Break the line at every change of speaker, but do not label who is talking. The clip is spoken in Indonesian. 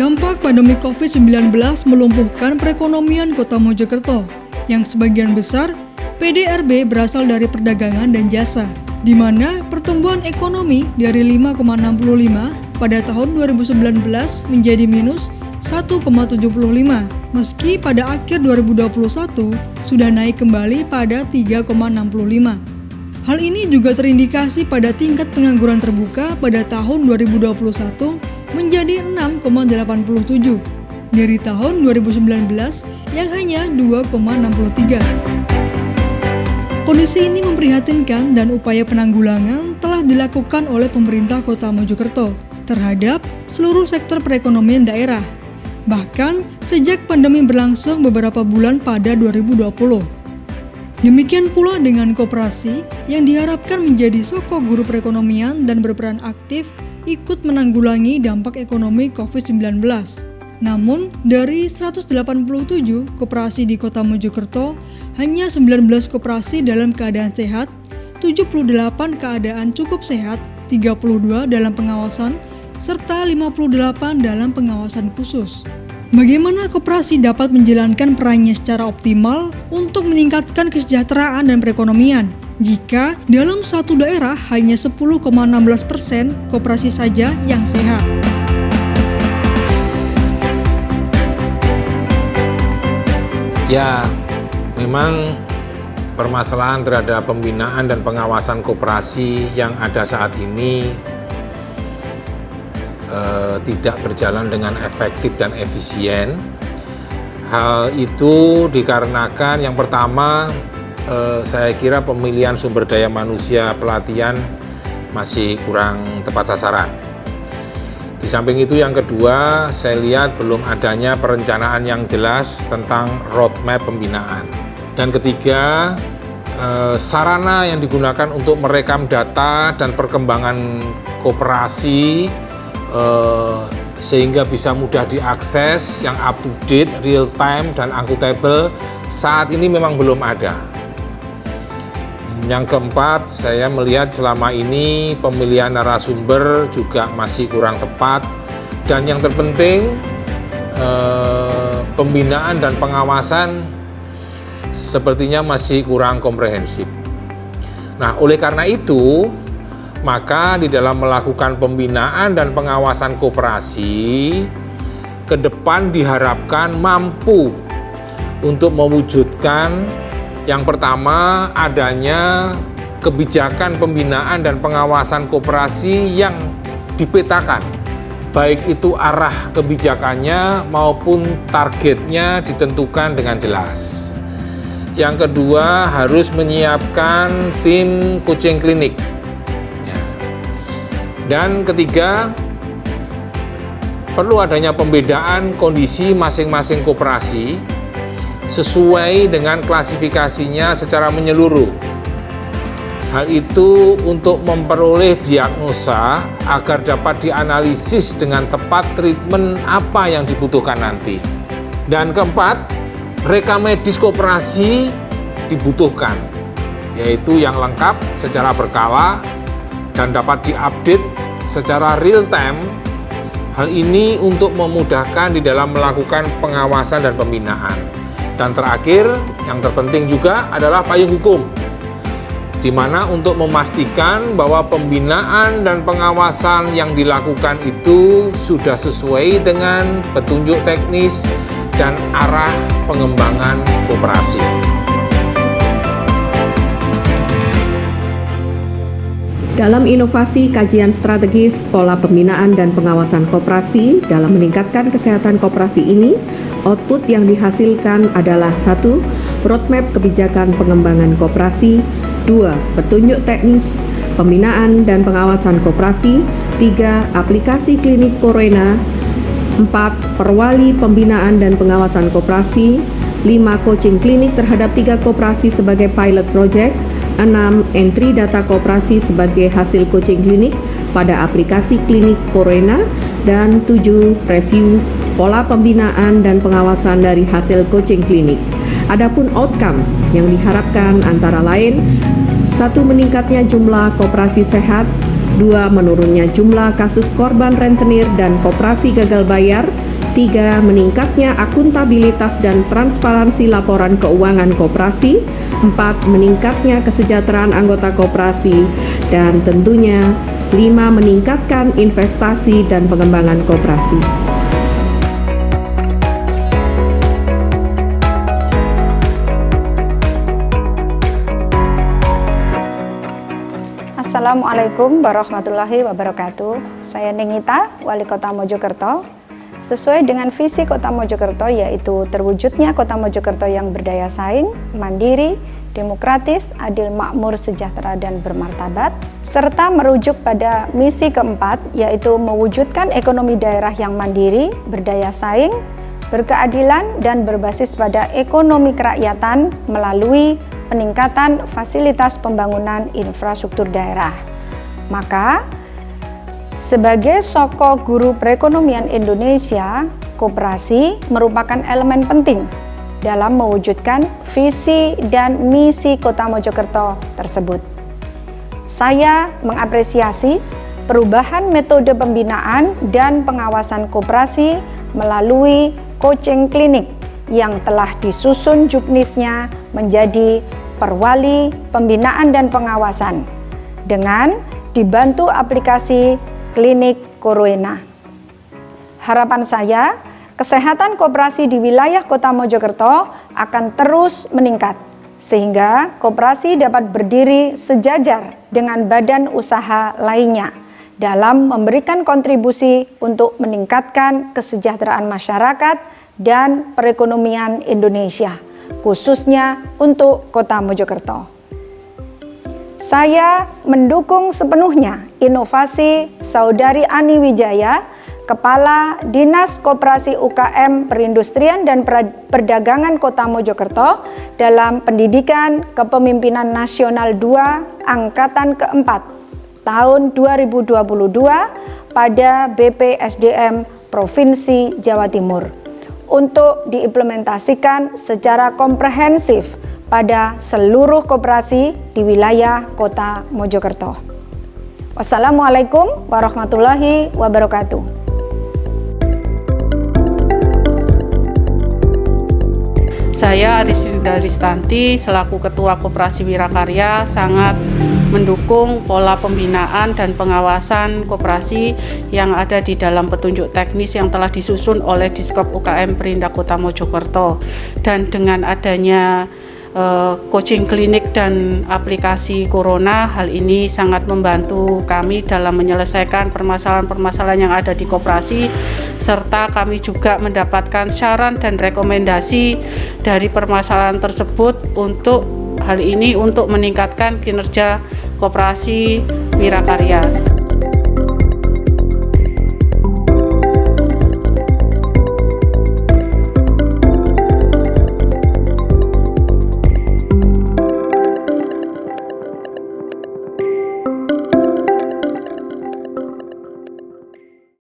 Dampak pandemi COVID-19 melumpuhkan perekonomian Kota Mojokerto, yang sebagian besar PDRB berasal dari perdagangan dan jasa, di mana pertumbuhan ekonomi dari 5,65 pada tahun 2019 menjadi minus 1,75, meski pada akhir 2021 sudah naik kembali pada 3,65. Hal ini juga terindikasi pada tingkat pengangguran terbuka pada tahun 2021 menjadi 6,87 dari tahun 2019 yang hanya 2,63. Kondisi ini memprihatinkan dan upaya penanggulangan telah dilakukan oleh pemerintah Kota Mojokerto terhadap seluruh sektor perekonomian daerah, bahkan sejak pandemi berlangsung beberapa bulan pada 2020. Demikian pula dengan koperasi yang diharapkan menjadi sokok guru perekonomian dan berperan aktif ikut menanggulangi dampak ekonomi COVID-19. Namun, dari 187 koperasi di Kota Mojokerto, hanya 19 koperasi dalam keadaan sehat, 78 keadaan cukup sehat, 32 dalam pengawasan, serta 58 dalam pengawasan khusus. Bagaimana koperasi dapat menjalankan perannya secara optimal untuk meningkatkan kesejahteraan dan perekonomian jika dalam satu daerah hanya 10,16% koperasi saja yang sehat?
Ya, memang permasalahan terhadap pembinaan dan pengawasan koperasi yang ada saat ini tidak berjalan dengan efektif dan efisien. Hal itu dikarenakan yang pertama, saya kira pemilihan sumber daya manusia pelatihan masih kurang tepat sasaran. Di samping itu yang kedua, saya lihat belum adanya perencanaan yang jelas tentang roadmap pembinaan. Dan ketiga, sarana yang digunakan untuk merekam data dan perkembangan koperasi sehingga bisa mudah diakses, yang up to date, real time, dan akuntabel saat ini memang belum ada. Yang keempat, saya melihat selama ini pemilihan narasumber juga masih kurang tepat, dan yang terpenting pembinaan dan pengawasan sepertinya masih kurang komprehensif. Nah, oleh karena itu, maka di dalam melakukan pembinaan dan pengawasan koperasi, ke depan diharapkan mampu untuk mewujudkan yang pertama, adanya kebijakan pembinaan dan pengawasan koperasi yang dipetakan, baik itu arah kebijakannya maupun targetnya ditentukan dengan jelas. Yang kedua, harus menyiapkan tim coaching klinik. Dan ketiga, perlu adanya pembedaan kondisi masing-masing koperasi sesuai dengan klasifikasinya secara menyeluruh. Hal itu untuk memperoleh diagnosa agar dapat dianalisis dengan tepat treatment apa yang dibutuhkan nanti. Dan keempat, rekam medis koperasi dibutuhkan, yaitu yang lengkap secara berkala dan dapat diupdate secara real time. Hal ini untuk memudahkan di dalam melakukan pengawasan dan pembinaan. Dan terakhir, yang terpenting juga adalah payung hukum, di mana untuk memastikan bahwa pembinaan dan pengawasan yang dilakukan itu sudah sesuai dengan petunjuk teknis dan arah pengembangan koperasi.
Dalam inovasi kajian strategis pola pembinaan dan pengawasan koperasi dalam meningkatkan kesehatan koperasi ini, output yang dihasilkan adalah 1. Roadmap kebijakan pengembangan koperasi, 2. Petunjuk teknis pembinaan dan pengawasan koperasi, 3. Aplikasi klinik Corona, 4. Perwali pembinaan dan pengawasan koperasi, 5. Coaching klinik terhadap 3 koperasi sebagai pilot project, 6. Entry data koperasi sebagai hasil coaching klinik pada aplikasi klinik Corona, dan 7. Review pola pembinaan dan pengawasan dari hasil coaching klinik. Adapun outcome yang diharapkan antara lain 1. Meningkatnya jumlah koperasi sehat, 2. Menurunnya jumlah kasus korban rentenir dan koperasi gagal bayar, 3. Meningkatnya akuntabilitas dan transparansi laporan keuangan koperasi. 4. Meningkatnya kesejahteraan anggota koperasi. Dan tentunya 5. Meningkatkan investasi dan pengembangan koperasi.
Assalamualaikum warahmatullahi wabarakatuh. Saya Nengita, Wali Kota Mojokerto. Sesuai dengan visi Kota Mojokerto, yaitu terwujudnya Kota Mojokerto yang berdaya saing, mandiri, demokratis, adil, makmur, sejahtera, dan bermartabat, serta merujuk pada misi keempat, yaitu mewujudkan ekonomi daerah yang mandiri, berdaya saing, berkeadilan, dan berbasis pada ekonomi kerakyatan melalui peningkatan fasilitas pembangunan infrastruktur daerah. Maka, sebagai soko guru perekonomian Indonesia, koperasi merupakan elemen penting dalam mewujudkan visi dan misi Kota Mojokerto tersebut. Saya mengapresiasi perubahan metode pembinaan dan pengawasan koperasi melalui coaching klinik yang telah disusun juknisnya menjadi Perwali Pembinaan dan Pengawasan dengan dibantu aplikasi Klinik Corona. Harapan saya, kesehatan koperasi di wilayah Kota Mojokerto akan terus meningkat sehingga koperasi dapat berdiri sejajar dengan badan usaha lainnya dalam memberikan kontribusi untuk meningkatkan kesejahteraan masyarakat dan perekonomian Indonesia, khususnya untuk Kota Mojokerto. Saya mendukung sepenuhnya inovasi Saudari Ani Wijaya, Kepala Dinas Koperasi UKM Perindustrian dan Perdagangan Kota Mojokerto dalam Pendidikan Kepemimpinan Nasional 2 Angkatan keempat tahun 2022 pada BPSDM Provinsi Jawa Timur untuk diimplementasikan secara komprehensif pada seluruh koperasi di wilayah Kota Mojokerto. Wassalamualaikum warahmatullahi wabarakatuh.
Saya Arisrinda Ristanti selaku Ketua Koperasi Wirakarya sangat mendukung pola pembinaan dan pengawasan koperasi yang ada di dalam petunjuk teknis yang telah disusun oleh Diskop UKM Perindah Kota Mojokerto. Dan dengan adanya coaching klinik dan aplikasi Corona, hal ini sangat membantu kami dalam menyelesaikan permasalahan-permasalahan yang ada di koperasi, serta kami juga mendapatkan saran dan rekomendasi dari permasalahan tersebut untuk hal ini untuk meningkatkan kinerja Koperasi Wirakarya.